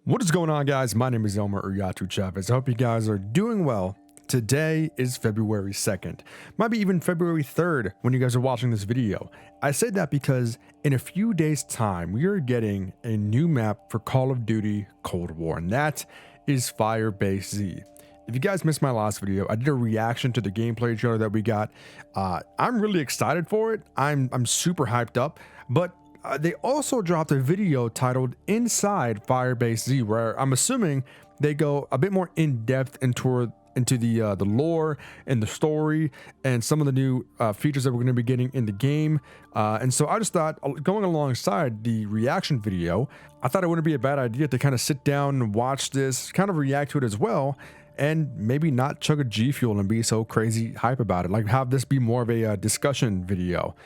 What is going on, guys? My name is Elmer Uyatu Chavez. I hope you guys are doing well. Today is February 2nd, might be even February 3rd when you guys are watching this video. I say that because in a few days time, we are getting a new map for Call of Duty Cold War, and that is FireBase Z. If you guys missed my last video, I did a reaction to the gameplay trailer that we got. I'm really excited for it. I'm super hyped up, but they also dropped a video titled Inside FireBase Z, where I'm assuming they go a bit more in depth into the lore and the story and some of the new features that we're going to be getting in the game. And so I just thought, going alongside the reaction video, I thought it wouldn't be a bad idea to kind of sit down and watch this, kind of react to it as well, and maybe not chug a G Fuel and be so crazy hype about it. Like, have this be more of a discussion video.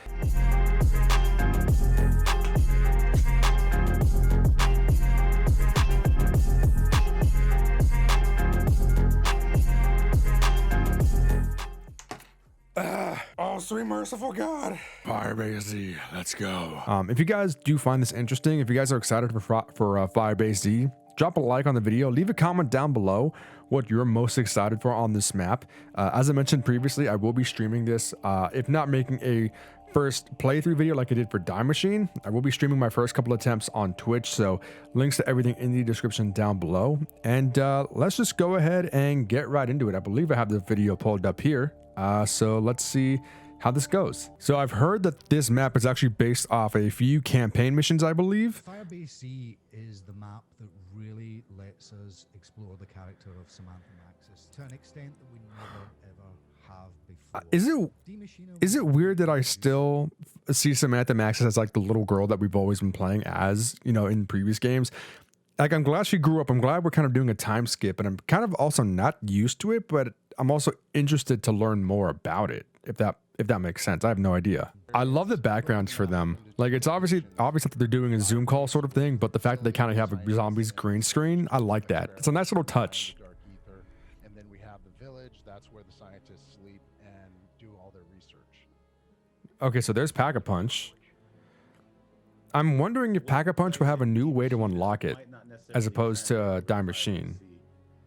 Oh, sweet merciful God. FireBase Z, let's go. If you guys do find this interesting, if you guys are excited for FireBase Z, drop a like on the video, leave a comment down below what you're most excited for on this map. As I mentioned previously, I will be streaming this, if not making a first playthrough video like I did for Die Machine. I will be streaming my first couple attempts on Twitch, so links to everything in the description down below. And let's just go ahead and get right into it. I believe I have the video pulled up here. So let's see how this goes. So I've heard that this map is actually based off a few campaign missions, I believe. FireBase Z is the map that really lets us explore the character of Samantha Maxis to an extent that we never ever have before. Is it weird that I still see Samantha Maxis as like the little girl that we've always been playing as, you know, in previous games? Like, I'm glad she grew up. I'm glad we're kind of doing a time skip, and I'm kind of also not used to it, but I'm also interested to learn more about it, if that makes sense. I have no idea. I love the backgrounds for them. Like, it's obvious that they're doing a Zoom call sort of thing, but the fact that they kind of have a zombies green screen, I like that. It's a nice little touch. And then we have the village. That's where the scientists sleep and do all their research. Okay, so there's Pack-a-Punch. I'm wondering if Pack-a-Punch will have a new way to unlock it, as opposed to Die Machine.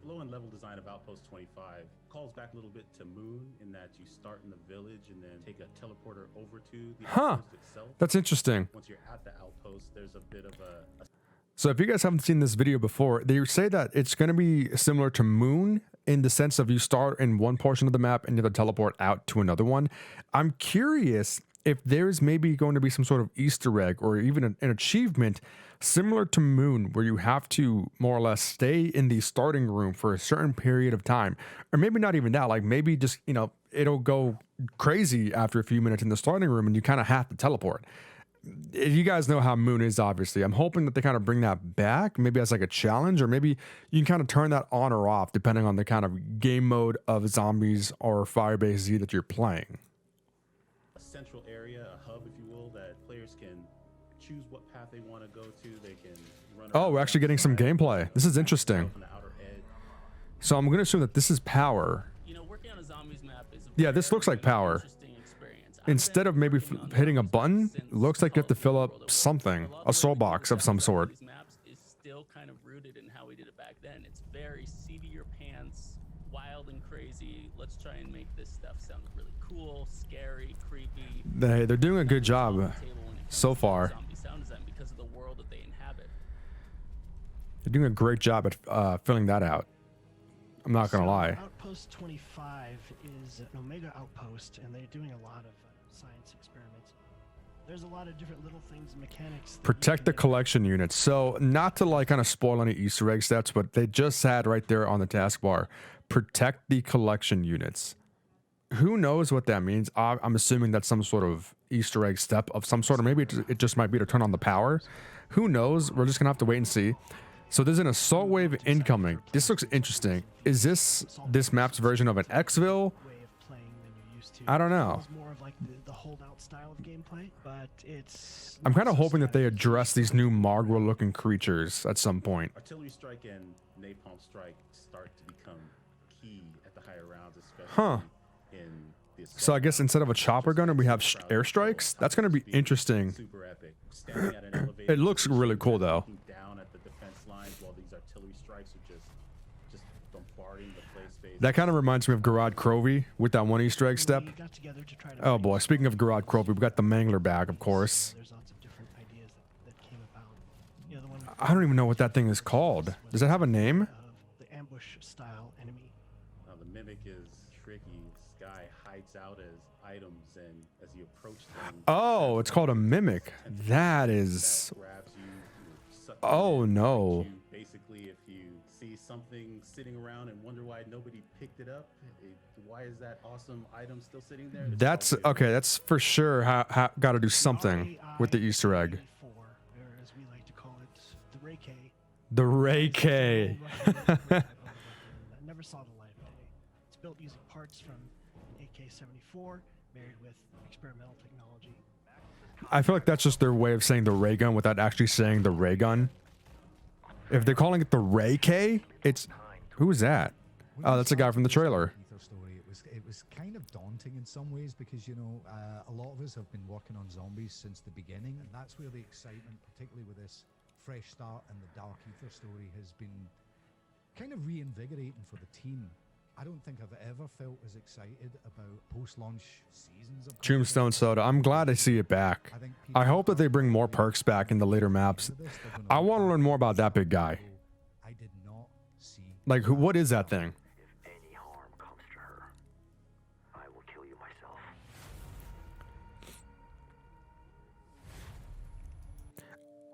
Low-end level design of Outpost 25 calls back a little bit to Moon in that you start in the village and then take a teleporter over to the outpost itself. That's interesting. Once you're at the outpost, there's a bit of a... So if you guys haven't seen this video before, they say that it's going to be similar to Moon in the sense of you start in one portion of the map and you have to teleport out to another one. I'm curious if there's maybe going to be some sort of Easter egg or even an achievement similar to Moon, where you have to more or less stay in the starting room for a certain period of time. Or maybe not even that, like maybe just, you know, it'll go crazy after a few minutes in the starting room and you kind of have to teleport. You guys know how Moon is, obviously. I'm hoping that they kind of bring that back, maybe as like a challenge, or maybe you can kind of turn that on or off depending on the kind of game mode of zombies or FireBase Z that you're playing. A central area, a hub, if you will, that players can choose what path they want to go to. They can run. Oh, we're actually getting some gameplay. This is interesting. So I'm going to assume that this is Power. You know, working on a zombies map is Yeah, this looks like Power. Instead of maybe hitting a button, it looks like you have to fill up something, a soul box of some sort. Maps is still kind of rooted in how we did it back then. It's very seat of your pants, wild and crazy. Let's try and make this stuff sound really cool, scary, creepy. They're doing a good job so far. Because of the world that they inhabit. They're doing a great job at filling that out. I'm not gonna lie. Outpost 25 is an Omega outpost, and they're doing a lot of science experiments. There's a lot of different little things and mechanics. Protect the collection units. So, not to like kind of spoil any Easter egg steps, but they just had right there on the taskbar, protect the collection units. Who knows what that means? I'm assuming that's some sort of Easter egg step of some sort, or maybe it just might be to turn on the power. Who knows? We're just gonna have to wait and see. So there's an assault wave incoming. This looks interesting. Is this map's version of an Xville? I don't know. I'm kind of hoping that they address these new Magua looking creatures at some point. Artillery strike and napalm strike start to become key at the higher rounds, especially. Huh. So I guess instead of a chopper gunner, we have airstrikes. That's going to be interesting. It looks really cool, though. Down at the defense line, while these artillery strikes are just bombarding the play space. That kind of reminds me of Garrod Crovey with that one Easter egg step. We got together to try to Oh bring boy, some speaking of Garrod Crovey, we got the Mangler bag, of ideas. course. There's lots of different ideas that came about. You know, the one I don't even know what that thing is called. Does it have a name? of the ambush style enemy. The mimic is tricky. This guy hides out as items, and as you approach them, Oh, it's called a mimic. That is... that grabs you, sucks you Oh, in, no. bites you. Basically, if you see something sitting around and wonder why nobody picked it up, why is that awesome item still sitting there? It's That's... probably- Okay, that's for sure got to do something with the Easter egg. RAI-84, or as we like to call it, the Ray K. The Ray K. I never saw the light of day. It's built using parts from AK-74, married with experimental technology. I feel like that's just their way of saying the ray gun without actually saying the ray gun. If they're calling it the Ray K, it's... Who is that? When Oh, we that's a guy from the started trailer. Ether story, it was kind of daunting in some ways because, you know, a lot of us have been working on zombies since the beginning, and that's where the excitement, particularly with this fresh start and the Dark Ether story, has been kind of reinvigorating for the team. I don't think I've ever felt as excited about post-launch seasons of Tombstone Soda. I'm glad I see it back. I hope that they bring more perks back in the later maps. I want to learn more about that big guy. I did not see. Like, who? What is that thing? If any harm comes to her, I will kill you myself.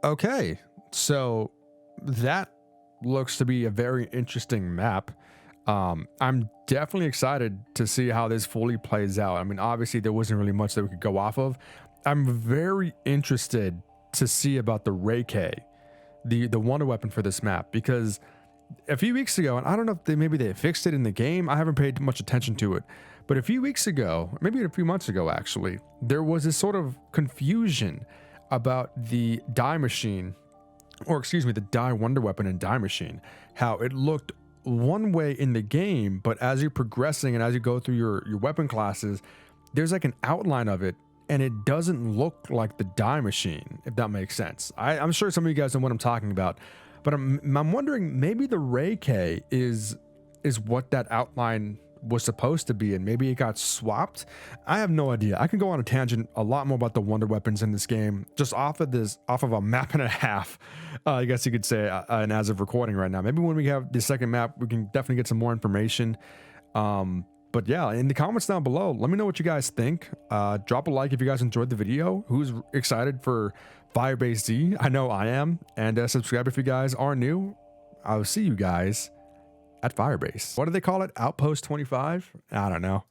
Okay, so that looks to be a very interesting map. I'm definitely excited to see how this fully plays out. I mean, obviously there wasn't really much that we could go off of. I'm very interested to see about the Ray K, the wonder weapon for this map, because a few weeks ago, and I don't know if maybe they fixed it in the game. I haven't paid much attention to it, but a few weeks ago, maybe a few months ago, actually, there was this sort of confusion about the die machine, or excuse me, the die wonder weapon and die machine, how it looked one way in the game, but as you're progressing and as you go through your weapon classes, there's like an outline of it and it doesn't look like the die machine, if that makes sense. I'm sure some of you guys know what I'm talking about, but I'm wondering, maybe the Ray K is what that outline was supposed to be, and maybe it got swapped. I have no idea. I can go on a tangent a lot more about the wonder weapons in this game, just off of a map and a half, I guess you could say, and as of recording right now. Maybe when we have the second map, we can definitely get some more information. But yeah, in the comments down below, let me know what you guys think. Drop a like if you guys enjoyed the video. Who's excited for FireBase Z? I know I am. And subscribe if you guys are new. I'll see you guys at FireBase. What do they call it? Outpost 25? I don't know.